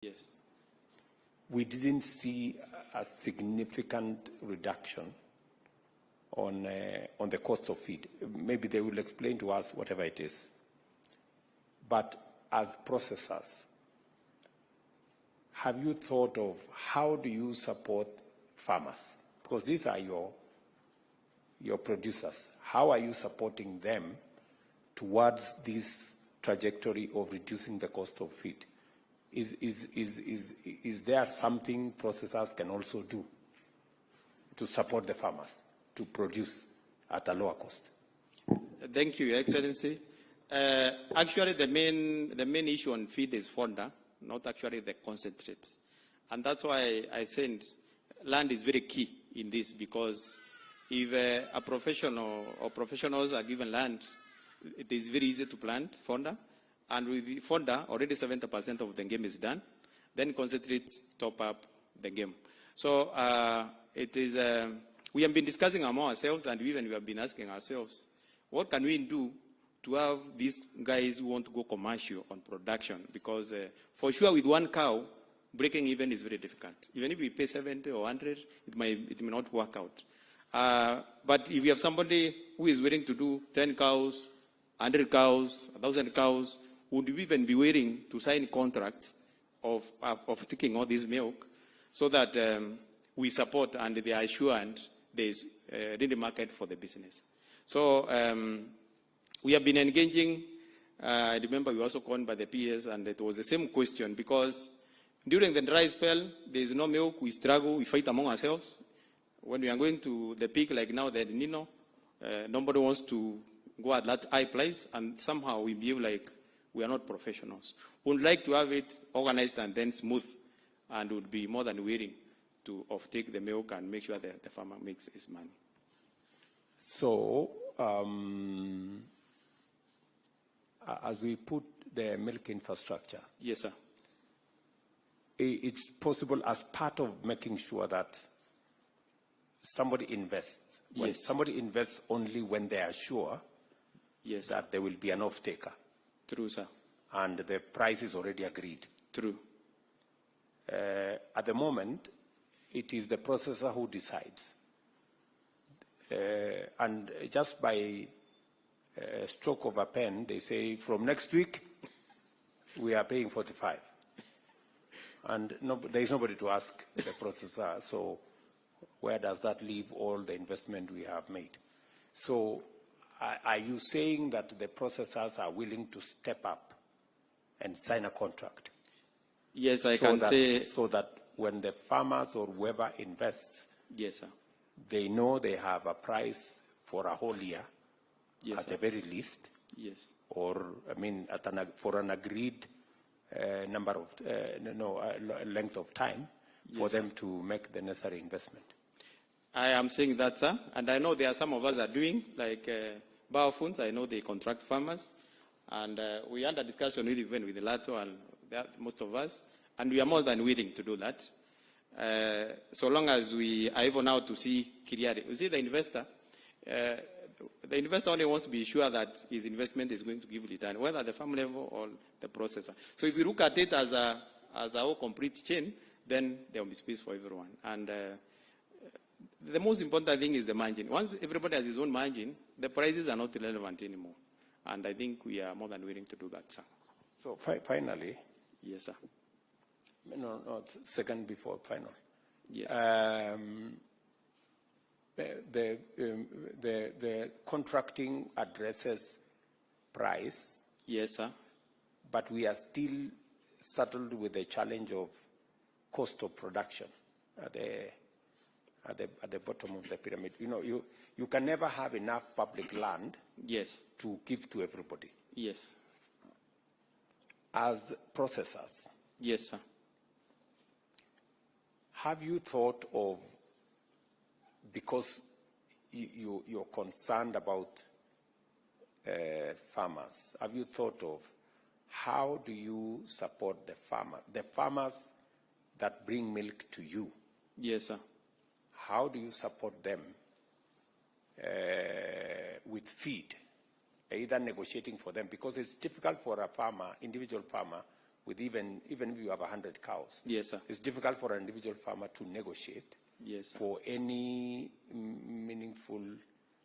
Yes. We didn't see a significant reduction on the cost of feed. Maybe they will explain to us whatever it is. But as processors, have you thought of how do you support farmers? Because these are your producers. How are you supporting them towards this trajectory of reducing the cost of feed? Is there something processors can also do to support the farmers to produce at a lower cost? Thank you, Your Excellency. Actually, the main issue on feed is fodder, not actually the concentrates. And that's why I said land is very key in this, because if a professional or professionals are given land, it is very easy to plant fodder. And with the fodder, already 70% of the game is done. Then concentrates top up the game. So it is, we have been discussing among ourselves, and even we have been asking ourselves, what can we do to have these guys who want to go commercial on production? Because for sure, with one cow, breaking even is very difficult. Even if we pay 70 or 100, it may not work out. But if you have somebody who is willing to do 10 cows, 100 cows, 1,000 cows, would we even be willing to sign contracts of taking all this milk so that we support and they are assured there is really market for the business? So we have been engaging. I remember we were also called by the PS, and it was the same question, because during the dry spell, there is no milk, we struggle, we fight among ourselves. When we are going to the peak, like now, the El Nino, nobody wants to go at that high place, and somehow we behave like we are not professionals. We would like to have it organized and then smooth, and would be more than willing to take the milk and make sure that the farmer makes his money. So, as we put the milk infrastructure, yes, sir, it's possible as part of making sure that somebody invests. When yes, somebody invests only when they are sure, yes, that there will be an off-taker. True, sir. And the price is already agreed. True. At the moment, it is the processor who decides. And just by stroke of a pen, they say, from next week, we are paying 45. And there is nobody to ask the processor. So where does that leave all the investment we have made? So are you saying that the processors are willing to step up and sign a contract? Yes, I can say. So that when the farmers or whoever invests, yes, sir, they know they have a price for a whole year, yes, at sir, the very least. Yes. Or, I mean, for an agreed number of, length of time for yes, them to make the necessary investment. I am saying that, sir, and I know there are some of us are doing, like biofunds. I know they contract farmers, and we under discussion even with the LATO and most of us, and we are more than willing to do that, so long as we are able now to see clearly. You see, the investor only wants to be sure that his investment is going to give return, whether at the farm level or the processor. So if you look at it as a whole complete chain, then there will be space for everyone. And the most important thing is the margin. Once everybody has his own margin, the prices are not relevant anymore. And I think we are more than willing to do that, sir. So finally. Yes, sir. No, second before final. Yes. The contracting addresses price. Yes, sir. But we are still saddled with the challenge of cost of production at the bottom of the pyramid. You know, you can never have enough public land, yes, to give to everybody. Yes. As processors, yes, sir, have you thought of, because you're concerned about farmers, have you thought of how do you support the farmers that bring milk to you? Yes, sir. How do you support them with feed, either negotiating for them? Because it's difficult for a farmer, individual farmer, with even if you have 100 cows. Yes, sir. It's difficult for an individual farmer to negotiate Yes, sir. for any meaningful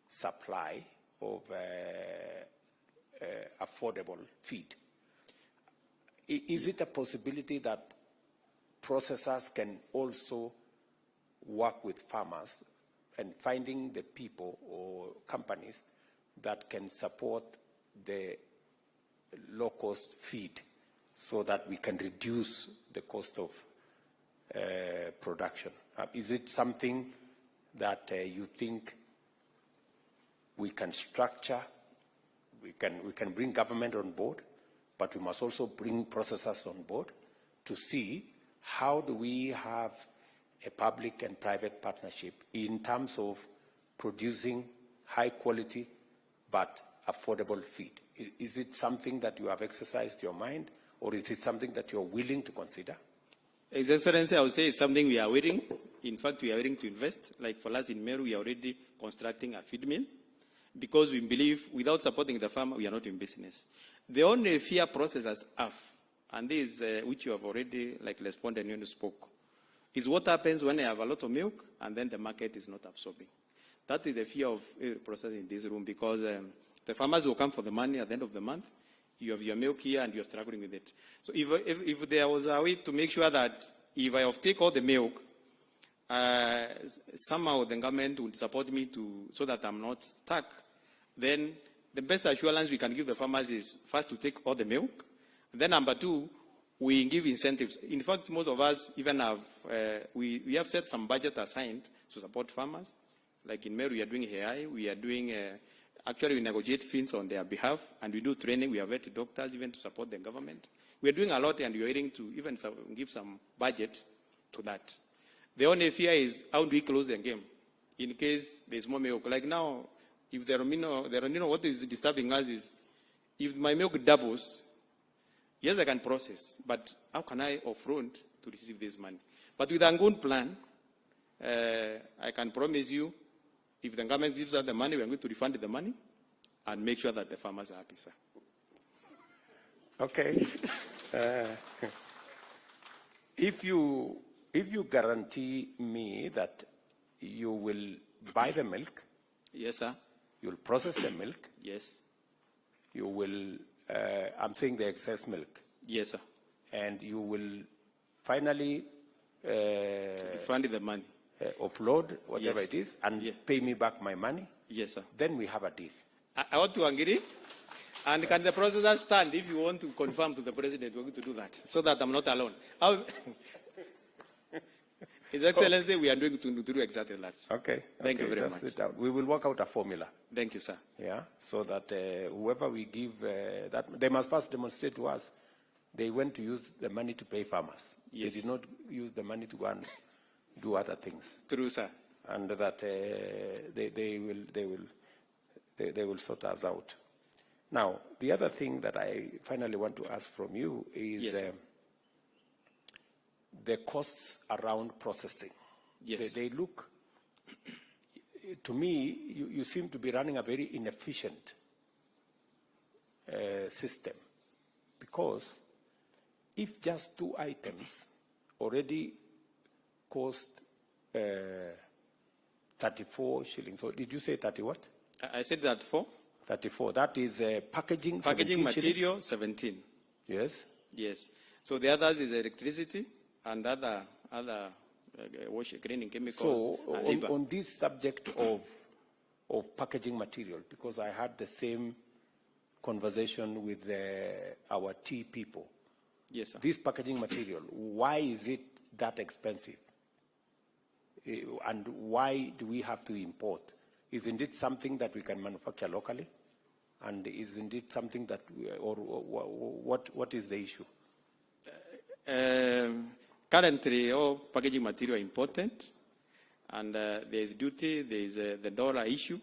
supply of affordable feed. Is it a possibility that processors can also work with farmers and finding the people or companies that can support the low-cost feed so that we can reduce the cost of production? Is it something that you think we can structure? We can bring government on board, but we must also bring processors on board to see how do we have a public and private partnership in terms of producing high quality but affordable feed. Is it something that you have exercised your mind, or is it something that you're willing to consider? His Excellency, I would say it's something we are willing. In fact, we are willing to invest. Like for us in Meru, we are already constructing a feed mill because we believe without supporting the farmer, we are not in business. The only fear processors have, and this which you have already responded when you spoke, is what happens when I have a lot of milk and then the market is not absorbing. That is the fear of processing in this room, because the farmers will come for the money at the end of the month. You have your milk here and you're struggling with it. So if there was a way to make sure that if I take all the milk, somehow the government would support me so that I'm not stuck, then the best assurance we can give the farmers is first to take all the milk. Then number two, we give incentives. In fact, most of us even have, we have set some budget assigned to support farmers. Like in Meru, we are doing AI, we are doing, actually we negotiate fees on their behalf, and we do training, we have vet doctors even to support the government. We are doing a lot, and we are willing to even give some budget to that. The only fear is how do we close the game in case there's more milk. Like now, if the Romino, what is disturbing us is if my milk doubles, yes, I can process, but how can I offload to receive this money? But with a good plan, I can promise you, if the government gives us the money, we are going to refund the money and make sure that the farmers are happy, sir. Okay. If you guarantee me that you will buy the milk, yes, sir. You will process the milk. Yes. You will. I'm saying the excess milk. Yes, sir. And you will finally refund the money, offload whatever it is, and pay me back my money. Yes, sir. Then we have a deal. I want to agree. And can the processor stand if you want to confirm to the president we're going to do that, so that I'm not alone? His Excellency, we are going to do exactly that. Okay. Thank you very much. Sit down. We will work out a formula. Thank you, sir. Yeah, so that whoever we give that, they must first demonstrate to us they went to use the money to pay farmers. Yes. They did not use the money to go and do other things. True, sir. And that they will sort us out. Now, the other thing that I finally want to ask from you is the costs around processing. Yes. They look, to me, you seem to be running a very inefficient system, because if just 2 items already cost 34 shillings, or did you say 30 what? I said that 34. That is packaging. Packaging material, 17. Yes. Yes. So the others is electricity and other cleaning chemicals. So on this subject of packaging material, because I had the same conversation with our tea people. Yes, sir. This packaging material, why is it that expensive? And why do we have to import? Isn't it something that we can manufacture locally? And isn't it something that, what is the issue? Currently, all packaging material is important, and there is duty, there is the dollar issue,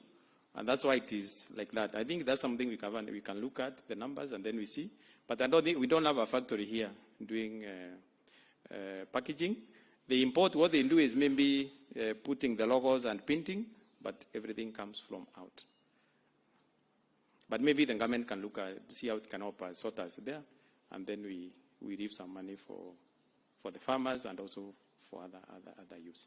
and that's why it is like that. I think that's something we can look at the numbers and then we see. But I don't think we don't have a factory here doing packaging. They import. What they do is maybe putting the logos and printing, but everything comes from out. But maybe the government can look at, see how it can help us, sort us there, and then we we leave some money for the farmers and also for other use.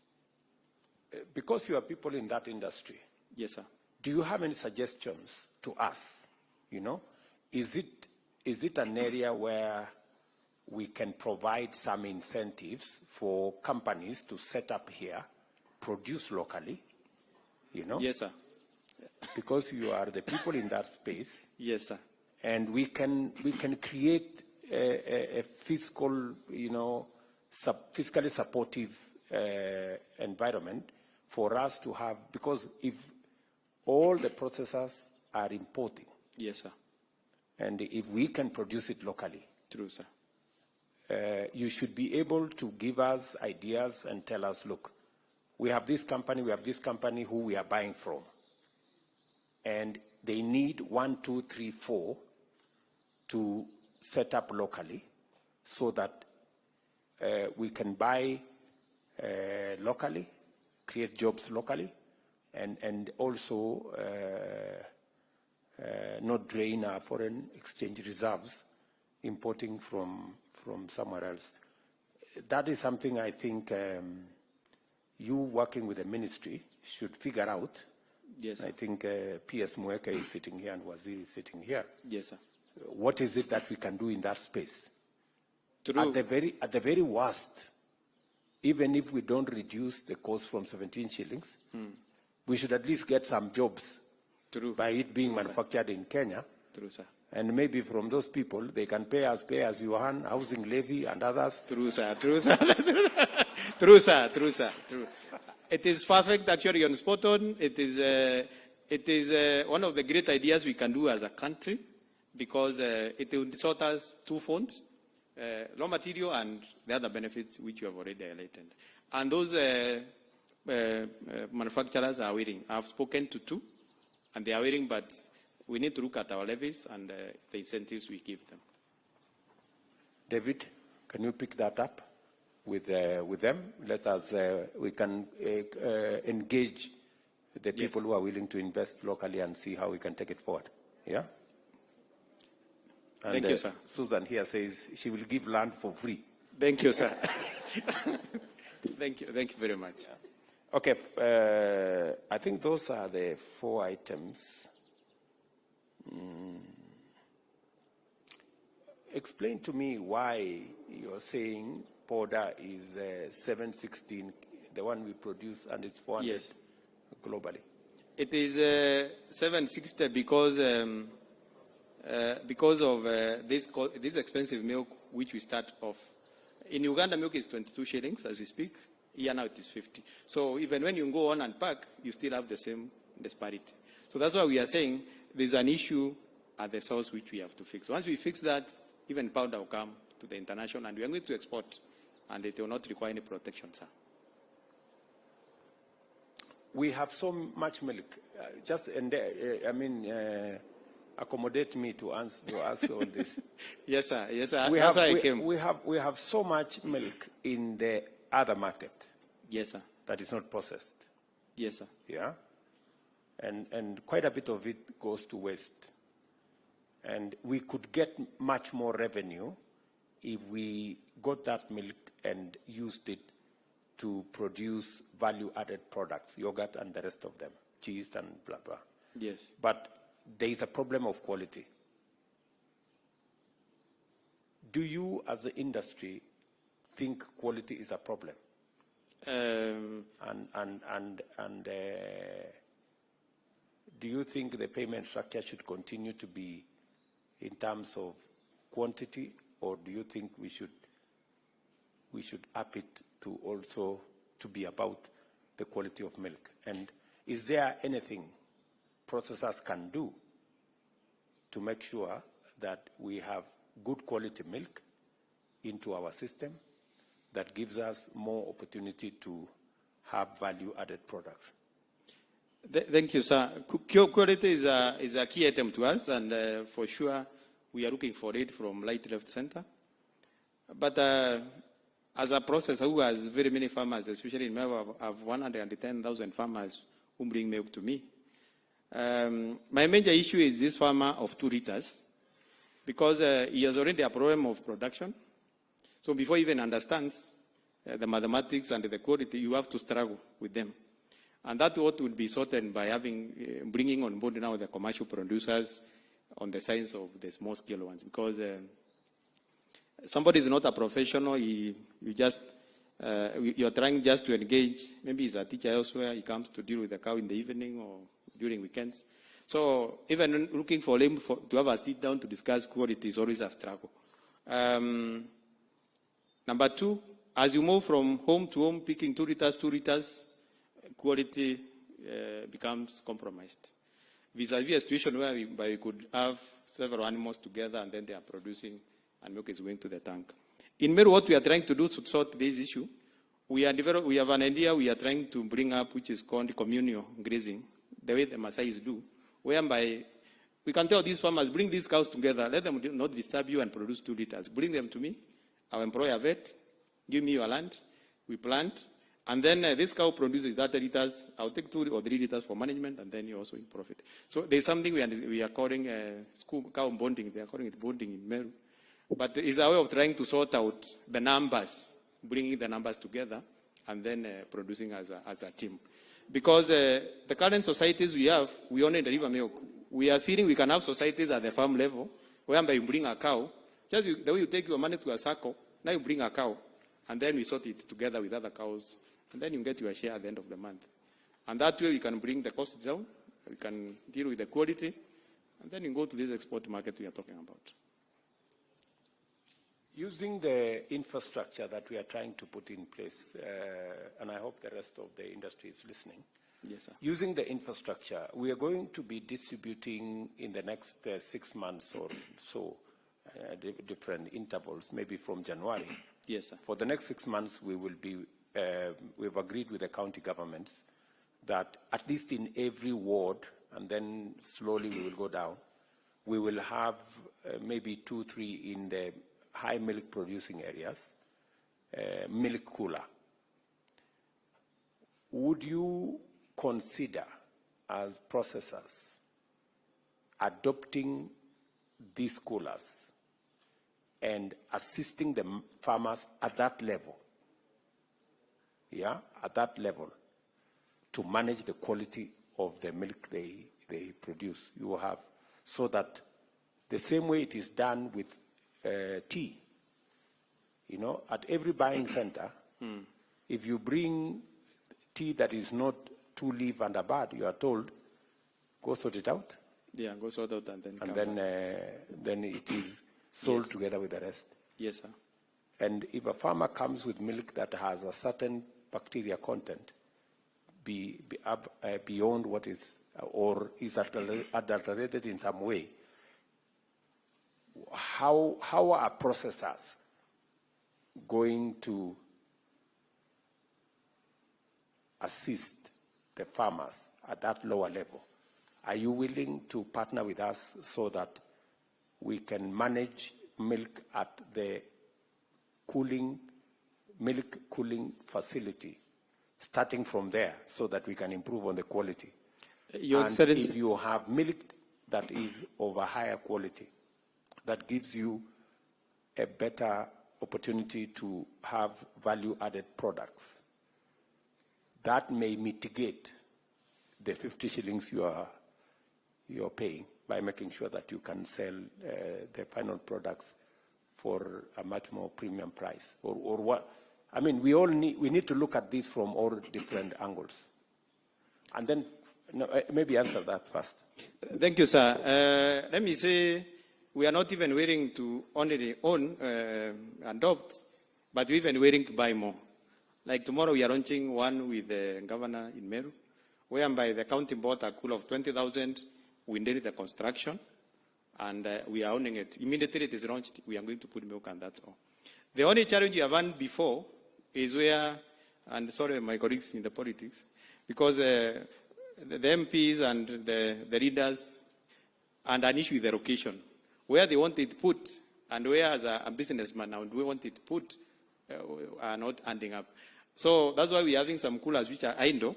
Because you are people in that industry, Yes, sir. do you have any suggestions to us? You know, is it an area where we can provide some incentives for companies to set up here, produce locally, you know? Yes, sir. Because you are the people in that space. Yes, sir. And we can create a fiscal, you know, fiscally supportive environment for us to have, because if all the processors are importing, Yes, sir. and if we can produce it locally, True, sir. you should be able to give us ideas and tell us, look, we have this company who we are buying from, and they need 1, 2, 3, 4 to set up locally so that we can buy locally, create jobs locally, and also not drain our foreign exchange reserves importing from somewhere else. That is something I think you working with the ministry should figure out. Yes, sir. I think P.S. Mweke is sitting here and Waziri is sitting here. Yes, sir. What is it that we can do in that space? True. At the very worst, even if we don't reduce the cost from 17 shillings, we should at least get some jobs. True. By it being manufactured in Kenya. True, sir. And maybe from those people, they can pay as you earn, housing levy and others. True, sir. True, sir. True, sir. True, sir. True. It is perfect, actually, on spot on. It is one of the great ideas we can do as a country, because it will sort us two funds, raw material and the other benefits which you have already highlighted. And those manufacturers are waiting. I've spoken to 2, and they are waiting, but we need to look at our levies and the incentives we give them. David, can you pick that up with them? Let us, we can engage the people who are willing to invest locally and see how we can take it forward. Yeah? And, Thank you, sir. Susan here says she will give land for free. Thank you, sir. Thank you very much. Yeah. Okay, I think those are the 4 items. Explain to me why you're saying powder is 716, the one we produce, and it's 400 Yes. globally. It is 760 because of this expensive milk which we start off. In Uganda, milk is 22 shillings as we speak. Here now it is 50. So even when you go on and pack, you still have the same disparity. So that's why we are saying there's an issue at the source which we have to fix. Once we fix that, even powder will come to the international, and we are going to export, and it will not require any protection, sir. We have so much milk. Accommodate me to answer all this. Yes, sir. Yes, sir. We That's have, why we, I came. we have so much milk in the other market Yes, sir. that is not processed. Yes, sir. Yeah, and quite a bit of it goes to waste. And we could get much more revenue if we got that milk and used it to produce value-added products, yogurt and the rest of them, cheese and blah, blah. Yes. But there is a problem of quality. Do you, as the industry, think quality is a problem? Do you think the payment structure should continue to be in terms of quantity, or do you think we should up it to also to be about the quality of milk? And is there anything processors can do to make sure that we have good quality milk into our system that gives us more opportunity to have value-added products? Thank you, sir. Quality is a key item to us, and for sure we are looking for it from right, left, center. But as a processor who has very many farmers, especially in Meru, I have 110,000 farmers who bring milk to me. My major issue is this farmer of 2 liters, because he has already a problem of production, So before you even understands the mathematics and the quality, you have to struggle with them. And that's what will be sorted by having, bringing on board now the commercial producers on the science of the small scale ones. Because somebody is not a professional, you're trying just to engage, maybe he's a teacher elsewhere, he comes to deal with the cow in the evening or during weekends. So even looking for him to have a sit down to discuss quality is always a struggle. Number two, as you move from home to home, picking 2 liters, quality becomes compromised. Vis-a-vis a situation where we could have several animals together and then they are producing and milk is going to the tank. In Meru, what we are trying to do to sort this issue, we have an idea we are trying to bring up, which is called communal grazing, the way the Maasais do, whereby we can tell these farmers, bring these cows together, let them not disturb you and produce 2 liters. Bring them to me, I'll employ a vet, give me your land, we plant, and then this cow produces 30 liters, I'll take 2 or 3 liters for management, and then you also in profit. So there's something we are calling cow bonding, they are calling it bonding in Meru. But it's a way of trying to sort out the numbers, bringing the numbers together, and then producing as a team. Because the current societies we have, we only deliver milk. We are feeling we can have societies at the farm level, whereby you bring a cow, just the way you take your money to a circle, now you bring a cow, and then we sort it together with other cows, and then you get your share at the end of the month. And that way we can bring the cost down, we can deal with the quality, and then you go to this export market we are talking about. Using the infrastructure that we are trying to put in place, and I hope the rest of the industry is listening. Yes, sir. Using the infrastructure, we are going to be distributing in the next 6 months or so, different intervals, maybe from January. Yes, sir. For the next 6 months, we will be, we've agreed with the county governments that at least in every ward, and then slowly we will go down, we will have maybe 2, 3 in the high milk producing areas, milk cooler. Would you consider as processors adopting these coolers and assisting the farmers at that level, at that level, to manage the quality of the milk they produce? You will have, so that the same way it is done with tea, at every buying center, if you bring tea that is not 2 leaf and a bud, you are told, go sort it out. Yeah, go sort out and then then it is sold together with the rest. Yes, sir. And if a farmer comes with milk that has a certain bacteria content beyond what is, or is adulterated in some way, how are processors going to assist the farmers at that lower level? Are you willing to partner with us so that we can manage milk at the milk cooling facility, starting from there, so that we can improve on the quality? And if you have milk that is of a higher quality, that gives you a better opportunity to have value-added products, that may mitigate the 50 shillings you're paying by making sure that you can sell the final products for a much more premium price. Or what? I mean, we need to look at this from all different angles. And then maybe answer that first. Thank you, sir. Let me say, we are not even willing to only own, adopt, but we're even willing to buy more. Like tomorrow, we are launching one with the governor in Meru, whereby the county bought a cooler of 20,000. We did the construction, and we are owning it. Immediately it is launched, we are going to put milk, and that's all. The only challenge you have had before is where, and sorry, my colleagues in the politics, because the MPs and the leaders, and an issue with the location, where they want it put, and where as a businessman now we want it put, are not ending up. So that's why we're having some coolers which are idle,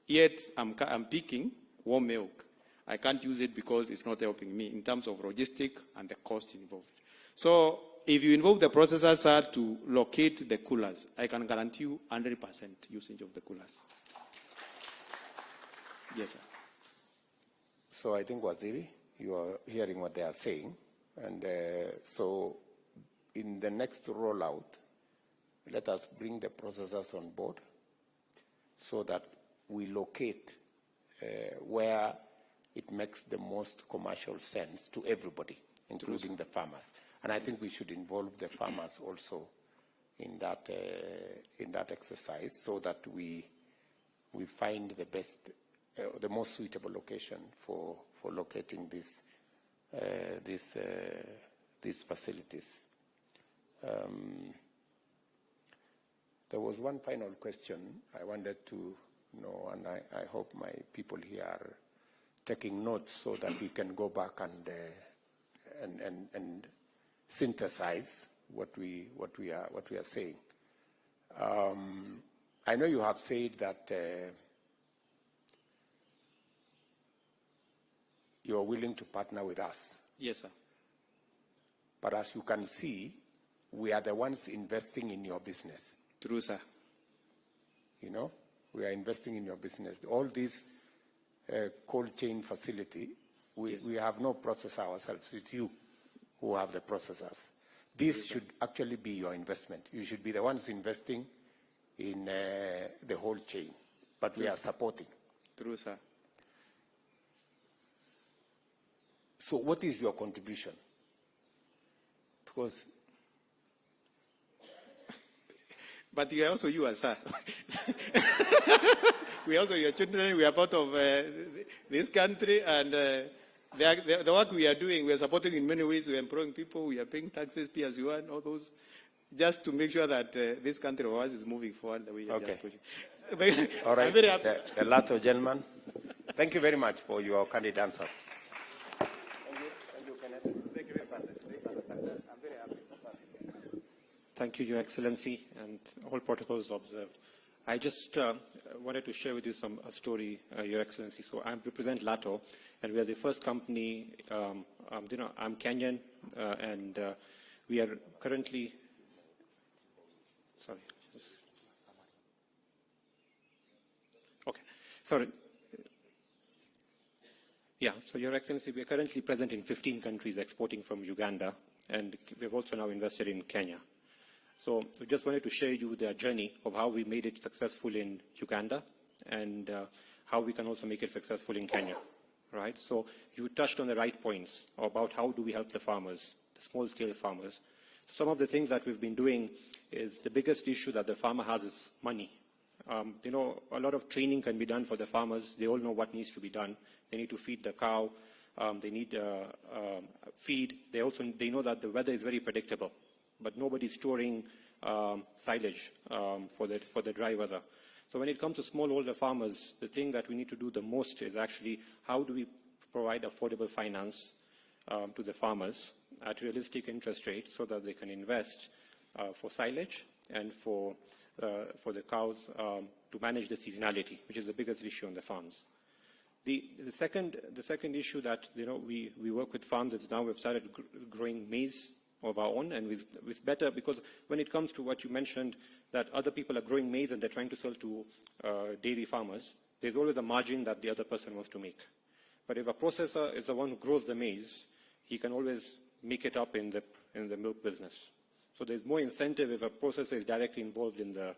yet I'm picking warm milk. I can't use it because it's not helping me in terms of logistic and the cost involved. So if you involve the processors, sir, to locate the coolers, I can guarantee you 100% usage of the coolers. Yes, sir. So I think, Waziri, you are hearing what they are saying. And so in the next rollout, let us bring the processors on board so that we locate where it makes the most commercial sense to everybody, including the farmers. And I think we should involve the farmers also in that exercise, so that we find the best, the most suitable location for locating these facilities. There was one final question I wanted to know, and I hope my people here are taking notes so that we can go back and synthesize what we are saying. I know you have said that you are willing to partner with us. Yes, sir. But as you can see, we are the ones investing in your business. True, sir. You know, we are investing in your business. All these cold chain facility, we have no processor ourselves. It's you who have the processors. This should actually be your investment. You should be the ones investing in the whole chain, but we are supporting. True, sir. So what is your contribution? Because but we are also you, sir. We are also your children. We are part of this country, and the work we are doing, we are supporting in many ways. We are employing people. We are paying taxes, PS1, all those, just to make sure that this country of ours is moving forward the way you are just pushing. All right, I'm very happy. The latter gentleman. Thank you very much for your candid answers. Thank you, Your Excellency, and all protocols observed. I just wanted to share with you a story, Your Excellency. So I represent LATO, and we are the first company, I'm Kenyan, and we are currently, so Your Excellency, we are currently present in 15 countries exporting from Uganda, and we've also now invested in Kenya. So we just wanted to share you the journey of how we made it successful in Uganda and how we can also make it successful in Kenya, right? So you touched on the right points about how do we help the farmers, the small-scale farmers. Some of the things that we've been doing is the biggest issue that the farmer has is money. A lot of training can be done for the farmers. They all know what needs to be done. They need to feed the cow. They need feed. They know that the weather is very predictable, but nobody's storing silage for the dry weather. So when it comes to smallholder farmers, the thing that we need to do the most is actually how do we provide affordable finance to the farmers at realistic interest rates so that they can invest for silage and for the cows to manage the seasonality, which is the biggest issue on the farms. The second issue that we work with farms is now we've started growing maize of our own, and with better, because when it comes to what you mentioned, that other people are growing maize and they're trying to sell to dairy farmers, there's always a margin that the other person wants to make. But if a processor is the one who grows the maize, he can always make it up in the milk business. So there's more incentive if a processor is directly involved in the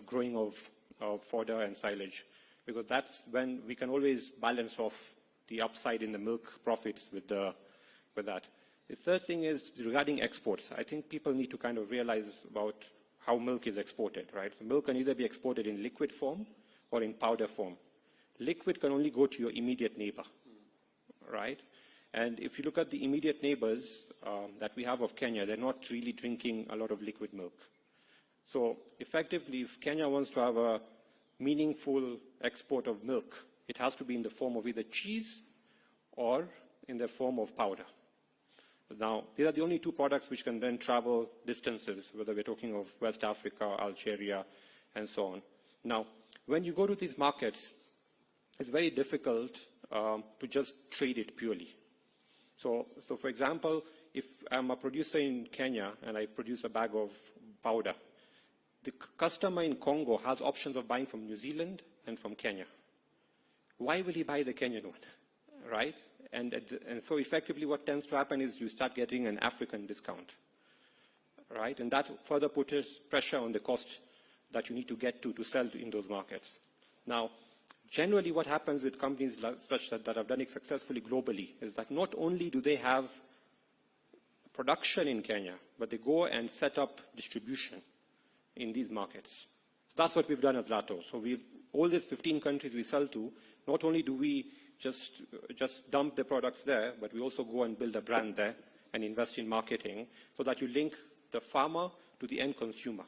growing of fodder and silage, because that's when we can always balance off the upside in the milk profits with that. The third thing is regarding exports. I think people need to kind of realize about how milk is exported, right? So milk can either be exported in liquid form or in powder form. Liquid can only go to your immediate neighbor, right? And if you look at the immediate neighbors that we have of Kenya, they're not really drinking a lot of liquid milk. So effectively, if Kenya wants to have a meaningful export of milk, it has to be in the form of either cheese or in the form of powder. Now, these are the only two products which can then travel distances, whether we're talking of West Africa, Algeria, and so on. Now, when you go to these markets, it's very difficult to just trade it purely. So for example, if I'm a producer in Kenya and I produce a bag of powder, the customer in Congo has options of buying from New Zealand and from Kenya. Why will he buy the Kenyan one, right? And so effectively what tends to happen is you start getting an African discount, right? And that further puts pressure on the cost that you need to get to sell in those markets. Now, generally what happens with companies such that have done it successfully globally is that not only do they have production in Kenya, but they go and set up distribution in these markets. That's what we've done as Lato. So all these 15 countries we sell to, not only do we just dump the products there, but we also go and build a brand there and invest in marketing so that you link the farmer to the end consumer.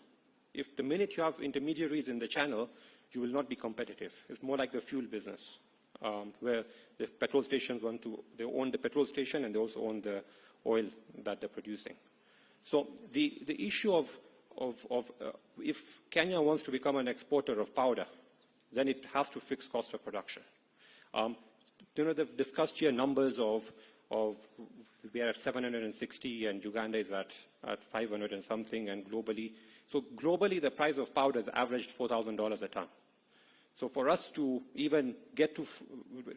If the minute you have intermediaries in the channel, you will not be competitive. It's more like the fuel business, where the petrol stations they own the petrol station and they also own the oil that they're producing. So the issue of if Kenya wants to become an exporter of powder, then it has to fix cost of production. They've discussed here numbers of we are at 760 and Uganda is at 500 and something, and globally. So globally, the price of powder has averaged $4,000 a ton. So for us to even get to,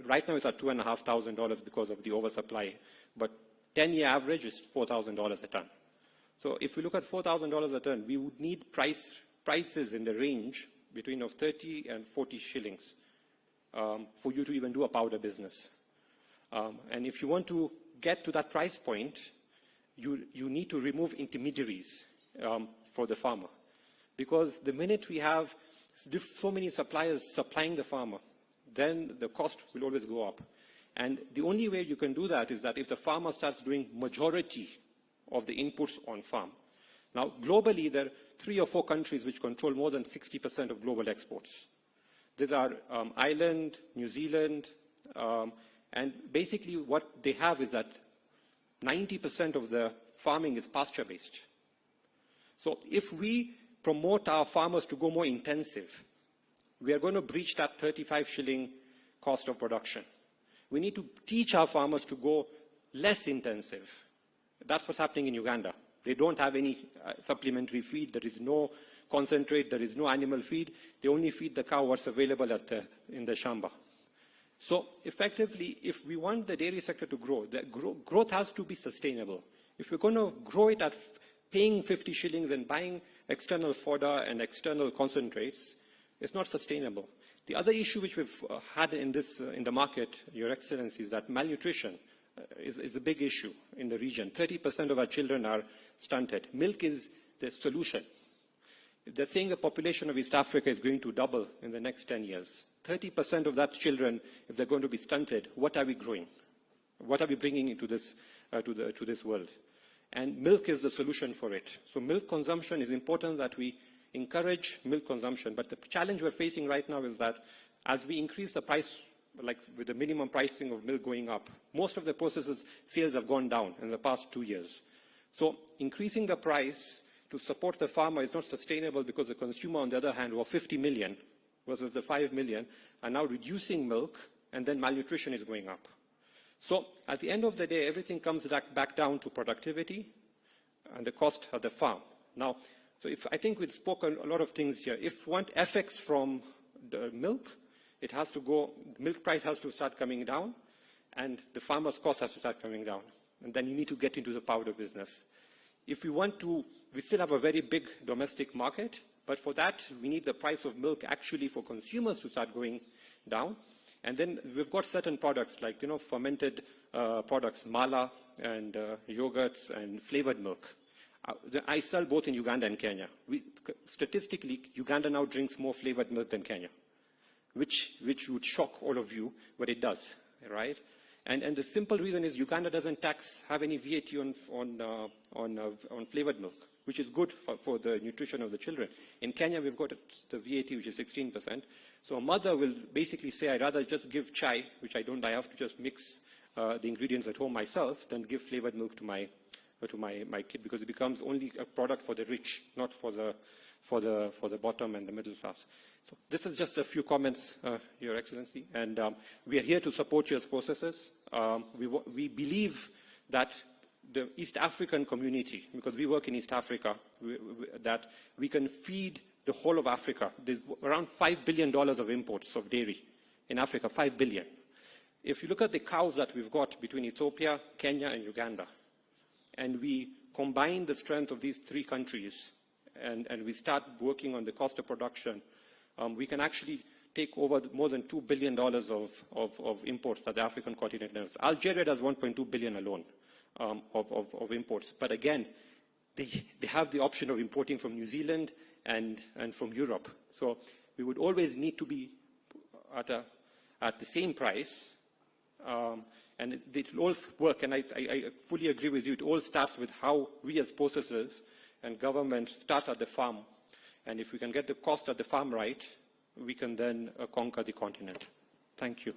right now it's at $2,500 because of the oversupply, but 10-year average is $4,000 a ton. So if we look at $4,000 a ton, we would need prices in the range between of 30 and 40 shillings for you to even do a powder business. And if you want to get to that price point, you need to remove intermediaries for the farmer. Because the minute we have so many suppliers supplying the farmer, then the cost will always go up. And the only way you can do that is that if the farmer starts doing majority of the inputs on farm. Now, globally, there are 3 or 4 countries which control more than 60% of global exports. These are Ireland, New Zealand, and basically what they have is that 90% of the farming is pasture-based. So if we promote our farmers to go more intensive, we are going to breach that 35 shilling cost of production. We need to teach our farmers to go less intensive. That's what's happening in Uganda. They don't have any supplementary feed. There is no concentrate. There is no animal feed. They only feed the cow what's available in the shamba. So effectively, if we want the dairy sector to grow, the growth has to be sustainable. If we're going to grow it at paying 50 shillings and buying external fodder and external concentrates, it's not sustainable. The other issue which we've had in the market, Your Excellency, is that malnutrition is a big issue in the region. 30% of our children are stunted. Milk is the solution. They're saying the population of East Africa is going to double in the next 10 years. 30% of that children, if they're going to be stunted, what are we growing? What are we bringing into this, to this world? And milk is the solution for it. So milk consumption is important that we encourage milk consumption. But the challenge we're facing right now is that as we increase the price, like with the minimum pricing of milk going up, most of the processors' sales have gone down in the past 2 years. So increasing the price to support the farmer is not sustainable because the consumer, on the other hand, who are 50 million versus the 5 million, are now reducing milk, and then malnutrition is going up. So at the end of the day, everything comes back down to productivity and the cost of the farm. Now, so I think we've spoken a lot of things here. If we want effects from the milk, it has to go, the milk price has to start coming down, and the farmer's cost has to start coming down. And then you need to get into the powder business. If we want to, we still have a very big domestic market, but for that, we need the price of milk actually for consumers to start going down. And then we've got certain products like, fermented products, mala and yogurts and flavored milk. I sell both in Uganda and Kenya. Statistically, Uganda now drinks more flavored milk than Kenya, which would shock all of you, but it does, right? And the simple reason is Uganda doesn't have any VAT on flavored milk, which is good for the nutrition of the children. In Kenya, we've got the VAT, which is 16%. So a mother will basically say, I'd rather just give chai, which I have to just mix the ingredients at home myself, than give flavored milk to my kid, because it becomes only a product for the rich, not for the bottom and the middle class. So this is just a few comments, Your Excellency, and we are here to support your processes. We believe that the East African community, because we work in East Africa, that we can feed the whole of Africa. There's around $5 billion of imports of dairy in Africa, 5 billion. If you look at the cows that we've got between Ethiopia, Kenya, and Uganda, and we combine the strength of these three countries, and we start working on the cost of production, we can actually take over more than $2 billion of imports that the African continent has. Algeria does 1.2 billion alone of imports. But again, they have the option of importing from New Zealand and from Europe. So we would always need to be at the same price. And it will all work, and I fully agree with you. It all starts with how we as processors and government start at the farm. And if we can get the cost at the farm right, we can then conquer the continent. Thank you.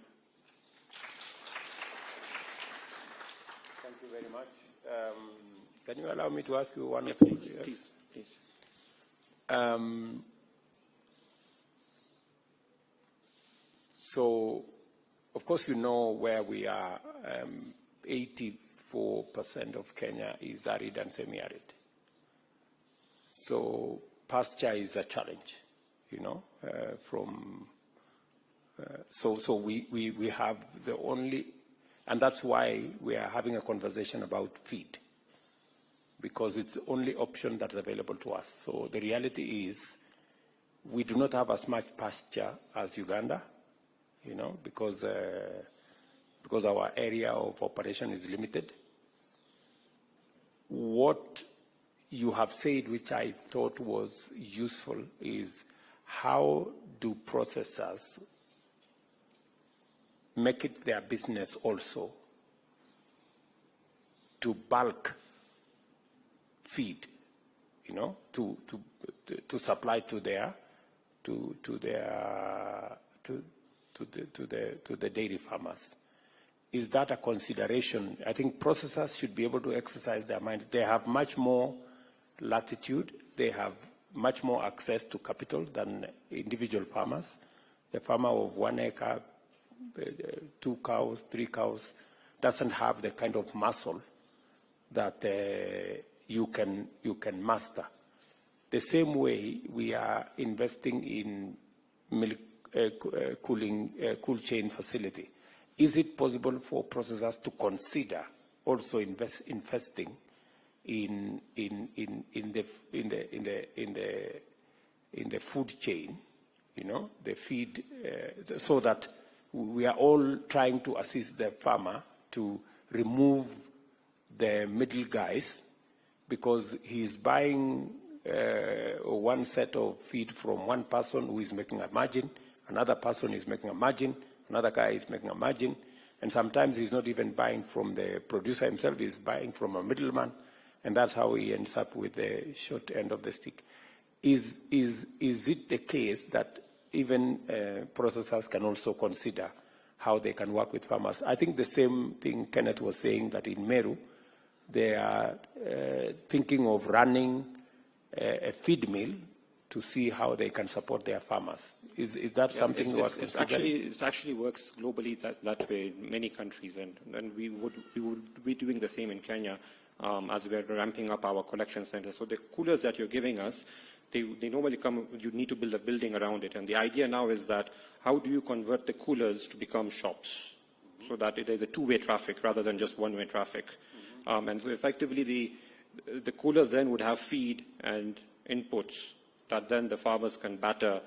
Thank you very much. Can you allow me to ask you one or two? Please. So, of course, you know where we are. 84% of Kenya is arid and semi-arid. So pasture is a challenge, you know. So we have the only, and that's why we are having a conversation about feed, because it's the only option that's available to us. So the reality is we do not have as much pasture as Uganda, you know, because our area of operation is limited. What you have said, which I thought was useful, is how do processors make it their business also to bulk feed, you know, to supply to the dairy farmers. Is that a consideration? I think processors should be able to exercise their minds. They have much more latitude. They have much more access to capital than individual farmers. The farmer of 1 acre, 2 cows, 3 cows, doesn't have the kind of muscle that you can master. The same way we are investing in milk cool chain facility. Is it possible for processors to consider also investing in the food chain, you know, the feed, so that we are all trying to assist the farmer to remove the middle guys, because he is buying one set of feed from one person who is making a margin, another person is making a margin, another guy is making a margin, and sometimes he's not even buying from the producer himself, he's buying from a middleman, and that's how he ends up with the short end of the stick. Is it the case that even processors can also consider how they can work with farmers? I think the same thing Kenneth was saying, that in Meru, they are thinking of running a feed mill to see how they can support their farmers. Is that something worth considering? It actually works globally that way in many countries, and we would be doing the same in Kenya as we're ramping up our collection centers. So the coolers that you're giving us, they normally come, you need to build a building around it. And the idea now is that how do you convert the coolers to become shops so that it is a two-way traffic rather than just one-way traffic. And so effectively the coolers then would have feed and inputs that then the farmers can batter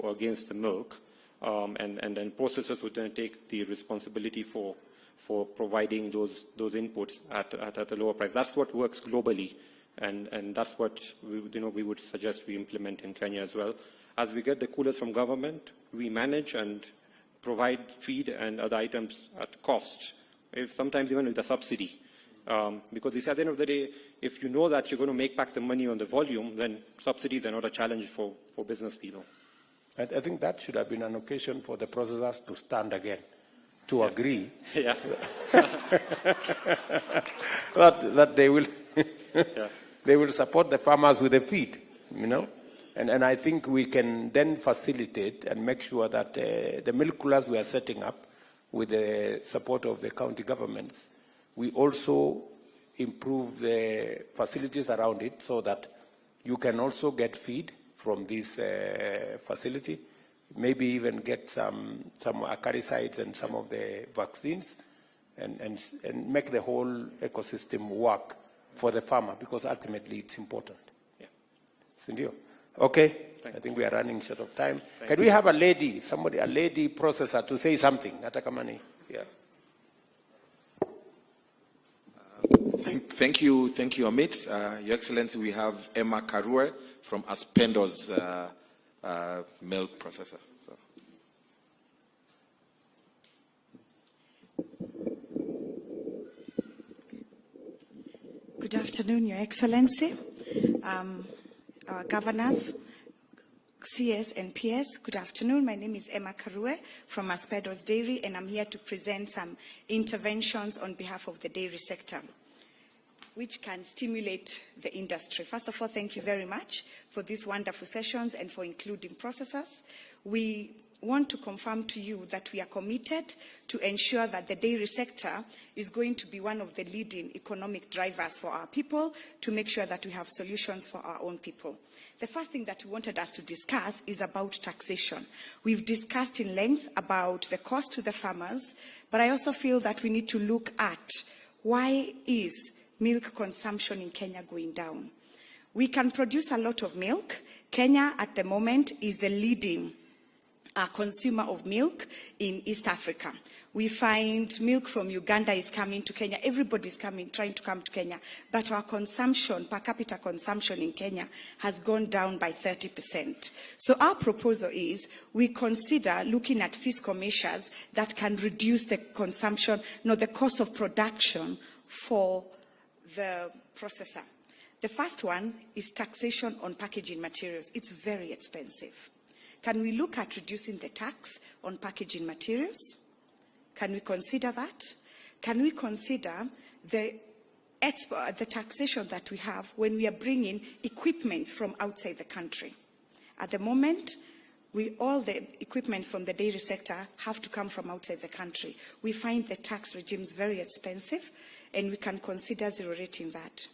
against the milk, and then processors would then take the responsibility for providing those inputs at a lower price. That's what works globally, and that's what we would suggest we implement in Kenya as well. As we get the coolers from government, we manage and provide feed and other items at cost, sometimes even with a subsidy. Because at the end of the day, if you know that you're going to make back the money on the volume, then subsidies are not a challenge for business people. I think that should have been an occasion for the processors to stand again, to agree that they will they will support the farmers with the feed, you know. And I think we can then facilitate and make sure that the milk coolers we are setting up with the support of the county governments, we also improve the facilities around it so that you can also get feed from this facility, maybe even get some acaricides and some of the vaccines, and make the whole ecosystem work for the farmer, because ultimately it's important. Yeah. Sindio? Okay, I think we are running short of time. Can we have a lady processor to say something? Atakamani, yeah. Thank you, Amit. Your Excellency, we have Emma Karue from Aspendo's milk processor. So. Good afternoon, Your Excellency, our governors, CS and PS. Good afternoon. My name is Emma Karue from Aspendo's Dairy, and I'm here to present some interventions on behalf of the dairy sector, which can stimulate the industry. First of all, thank you very much for these wonderful sessions and for including processors. We want to confirm to you that we are committed to ensure that the dairy sector is going to be one of the leading economic drivers for our people, to make sure that we have solutions for our own people. The first thing that we wanted us to discuss is about taxation. We've discussed in length about the cost to the farmers, but I also feel that we need to look at why is milk consumption in Kenya going down. We can produce a lot of milk. Kenya at the moment is the leading consumer of milk in East Africa. We find milk from Uganda is coming to Kenya. Everybody's trying to come to Kenya. But our consumption, per capita consumption in Kenya, has gone down by 30%. So our proposal is we consider looking at fiscal measures that can reduce the consumption, the cost of production for the processor. The first one is taxation on packaging materials. It's very expensive. Can we look at reducing the tax on packaging materials? Can we consider that? Can we consider the taxation that we have when we are bringing equipment from outside the country? At the moment, all the equipment from the dairy sector have to come from outside the country. We find the tax regimes very expensive, and we can consider zero rating that.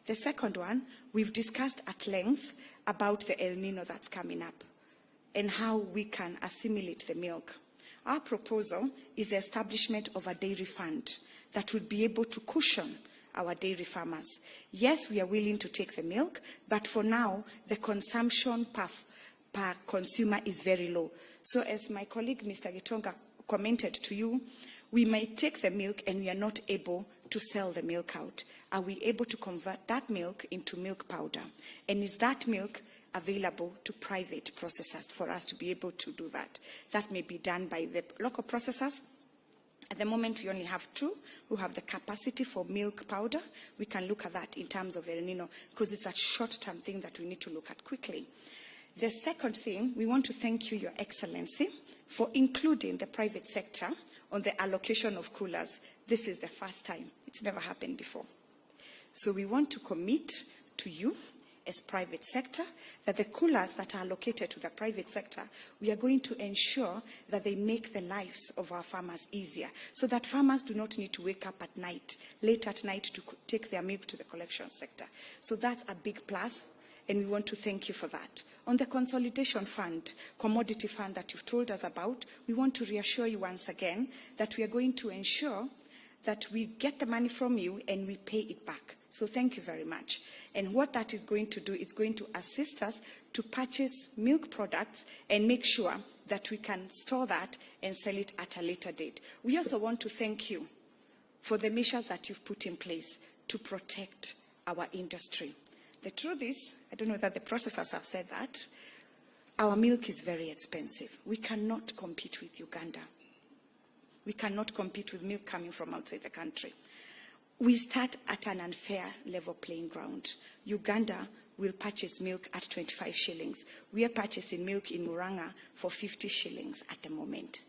The second one, we've discussed at length about the El Nino that's coming up and how we can assimilate the milk. Our proposal is the establishment of a dairy fund that would be able to cushion our dairy farmers. Yes, we are willing to take the milk, but for now, the consumption per consumer is very low. So as my colleague, Mr. Gitonga, commented to you, we might take the milk and we are not able to sell the milk out. Are we able to convert that milk into milk powder? And is that milk available to private processors for us to be able to do that? That may be done by the local processors. At the moment, we only have 2 who have the capacity for milk powder. We can look at that in terms of El Nino, because it's a short-term thing that we need to look at quickly. The second thing, we want to thank you, Your Excellency, for including the private sector on the allocation of coolers. This is the first time. It's never happened before. So we want to commit to you as private sector that the coolers that are allocated to the private sector, we are going to ensure that they make the lives of our farmers easier, so that farmers do not need to wake up at night, late at night, to take their milk to the collection sector. So that's a big plus, and we want to thank you for that. On the consolidation fund, commodity fund that you've told us about, we want to reassure you once again that we are going to ensure that we get the money from you and we pay it back. So thank you very much. And what that is going to do is going to assist us to purchase milk products and make sure that we can store that and sell it at a later date. We also want to thank you for the measures that you've put in place to protect our industry. The truth is, I don't know that the processors have said that, our milk is very expensive. We cannot compete with Uganda. We cannot compete with milk coming from outside the country. We start at an unfair level playing ground. Uganda will purchase milk at 25 shillings. We are purchasing milk in Muranga for 50 shillings at the moment.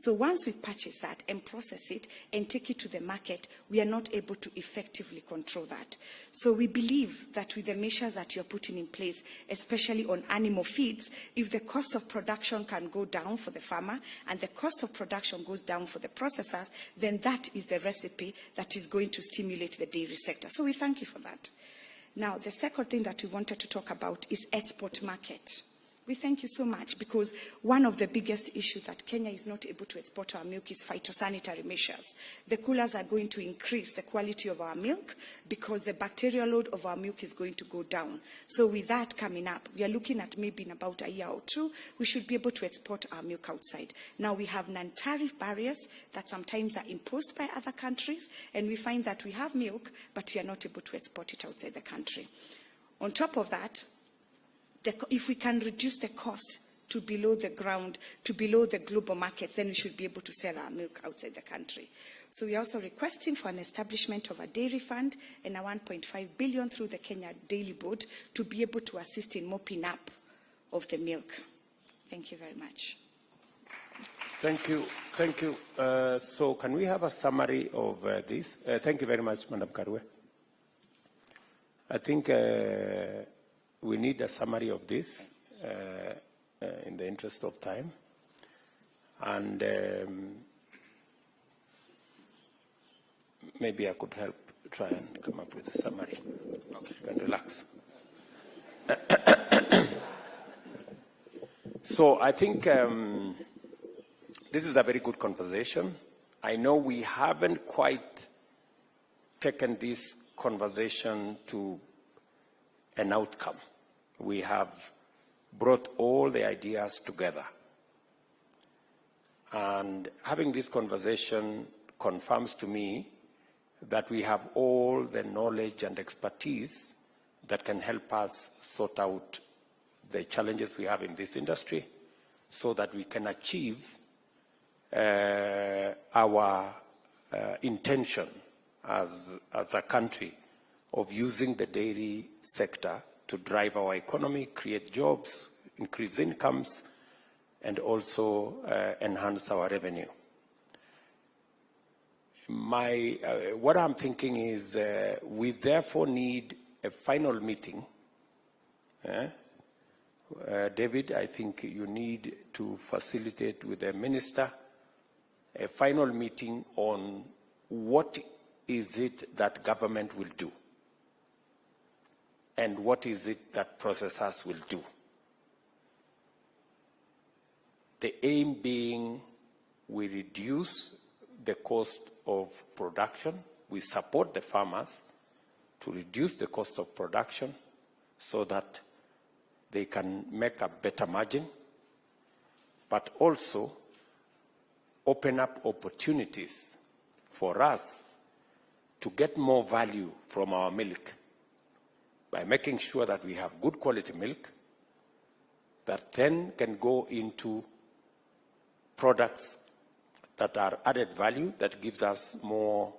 So once we purchase that and process it and take it to the market, we are not able to effectively control that. So we believe that with the measures that you're putting in place, especially on animal feeds, if the cost of production can go down for the farmer and the cost of production goes down for the processors, then that is the recipe that is going to stimulate the dairy sector. So we thank you for that. Now, the second thing that we wanted to talk about is export market. We thank you so much, because one of the biggest issues that Kenya is not able to export our milk is phytosanitary measures. The coolers are going to increase the quality of our milk because the bacterial load of our milk is going to go down. So with that coming up, we are looking at maybe in about a year or two, we should be able to export our milk outside. Now we have non-tariff barriers that sometimes are imposed by other countries, and we find that we have milk, but we are not able to export it outside the country. On top of that, if we can reduce the cost to below the ground, to below the global market, then we should be able to sell our milk outside the country. So we are also requesting for an establishment of a dairy fund and a 1.5 billion through the Kenya Dairy Board to be able to assist in mopping up of the milk. Thank you very much. Thank you. Thank you. So can we have a summary of this? Thank you very much, Madam Karwe. I think we need a summary of this in the interest of time. And maybe I could help try and come up with a summary. Okay, you can relax. So I think this is a very good conversation. I know we haven't quite taken this conversation to an outcome. We have brought all the ideas together. And having this conversation confirms to me that we have all the knowledge and expertise that can help us sort out the challenges we have in this industry so that we can achieve our intention as a country of using the dairy sector to drive our economy, create jobs, increase incomes, and also enhance our revenue. What I'm thinking is we therefore need a final meeting. David, I think you need to facilitate with the minister a final meeting on what is it that government will do and what is it that processors will do. The aim being we reduce the cost of production. We support the farmers to reduce the cost of production so that they can make a better margin, but also open up opportunities for us to get more value from our milk by making sure that we have good quality milk that then can go into products that are added value, that gives us more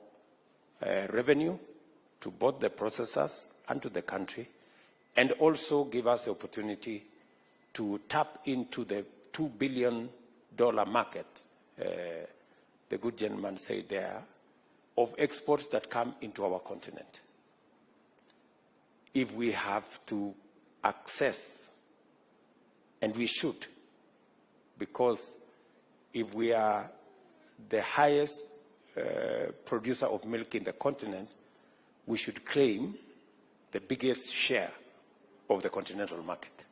revenue to both the processors and to the country, and also give us the opportunity to tap into the $2 billion market, the good gentleman said there, of exports that come into our continent. If we have to access, and we should, because if we are the highest producer of milk in the continent, we should claim the biggest share of the continental market.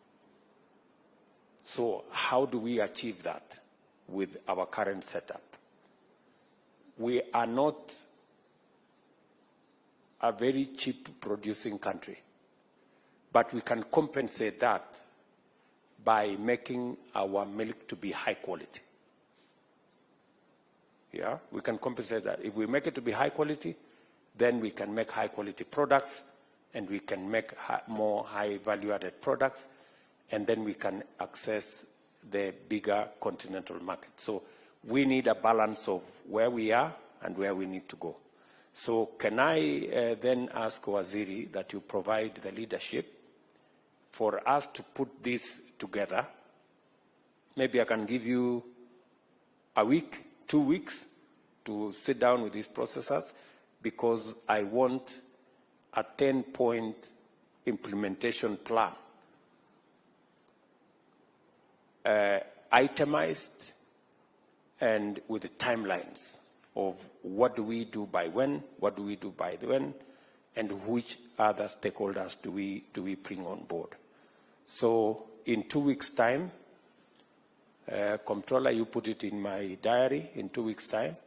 So how do we achieve that with our current setup? We are not a very cheap producing country, but we can compensate that by making our milk to be high quality. Yeah, we can compensate that. If we make it to be high quality, then we can make high quality products, and we can make more high value added products, and then we can access the bigger continental market. So we need a balance of where we are and where we need to go. So can I then ask Waziri that you provide the leadership for us to put this together? Maybe I can give you a week, 2 weeks to sit down with these processors, because I want a 10-point implementation plan, itemized and with the timelines of what do we do by when, what do we do by when, and which other stakeholders do we bring on board. So in 2 weeks' time, Comptroller, you put it in my diary, in 2 weeks' time,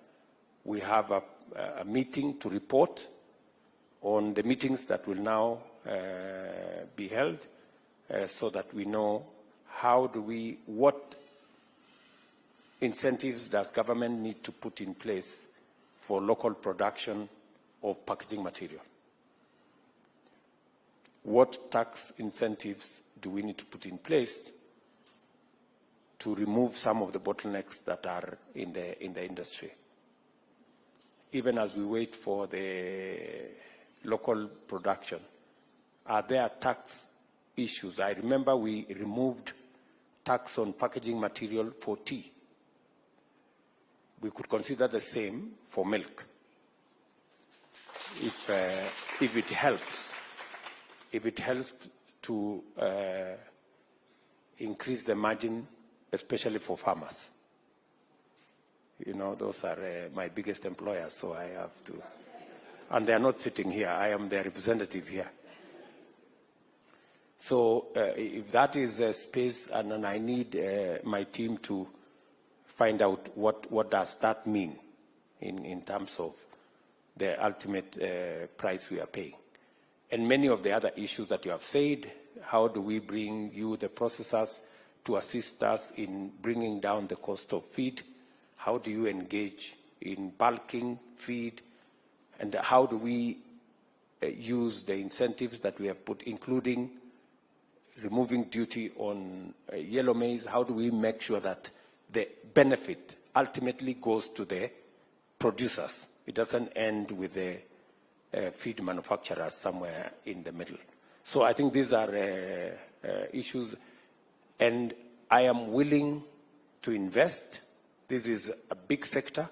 we have a meeting to report on the meetings that will now be held, so that we know what incentives does government need to put in place for local production of packaging material? What tax incentives do we need to put in place to remove some of the bottlenecks that are in the industry? Even as we wait for the local production, are there tax issues? I remember we removed tax on packaging material for tea. We could consider the same for milk, if it helps. If it helps to increase the margin, especially for farmers. You know, those are my biggest employers, so I have to. And they are not sitting here. I am their representative here. So if that is a space, and then I need my team to find out what does that mean in terms of the ultimate price we are paying. And many of the other issues that you have said, how do we bring you, the processors, to assist us in bringing down the cost of feed? How do you engage in bulking feed? And how do we use the incentives that we have put, including removing duty on yellow maize? How do we make sure that the benefit ultimately goes to the producers? It doesn't end with the feed manufacturers somewhere in the middle. So I think these are issues, and I am willing to invest. This is a big sector.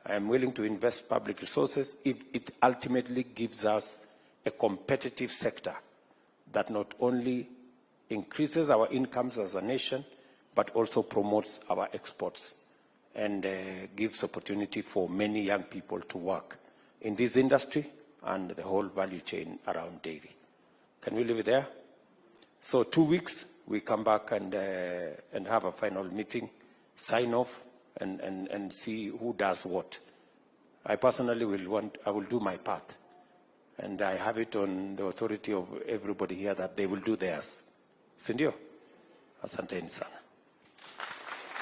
I am willing to invest public resources if it ultimately gives us a competitive sector that not only increases our incomes as a nation, but also promotes our exports and gives opportunity for many young people to work in this industry and the whole value chain around dairy. Can we leave it there? So 2 weeks, we come back and have a final meeting, sign off, and see who does what. I personally I will do my part. And I have it on the authority of everybody here that they will do theirs. Sindio? Asanteni sana.